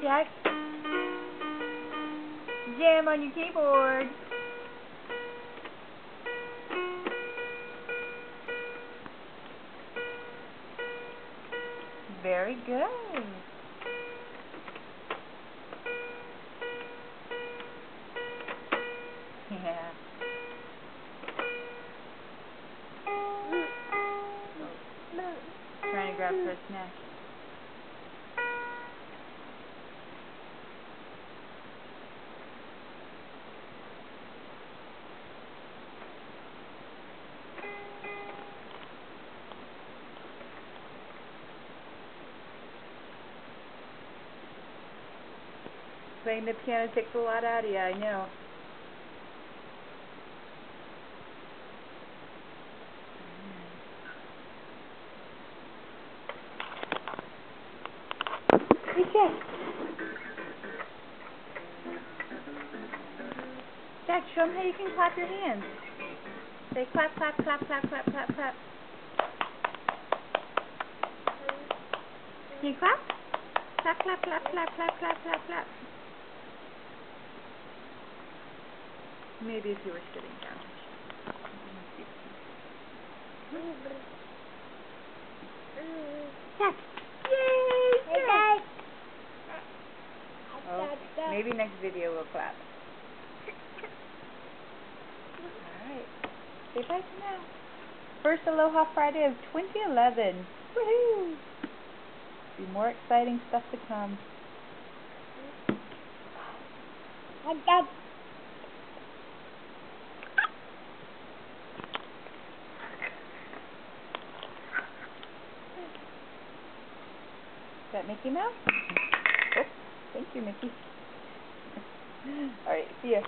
Jack. Jam on your keyboard. Very good. Yeah. Trying to grab for a snack. Playing the piano takes a lot out of you, I know. Hey, Jack. Jack, show them how you can clap your hands. Say clap, clap, clap, clap, clap, clap, clap. Can you clap? Clap, clap, clap, clap, clap, clap, clap, clap. Maybe if you were sitting down. Jack! Yay! Jack! Oh, maybe next video we'll clap. Alright. Say bye for now. First Aloha Friday of 2011. Woohoo! Be more exciting stuff to come. Is that Mickey Mouse? Oh, thank you, Mickey. Alright, see ya.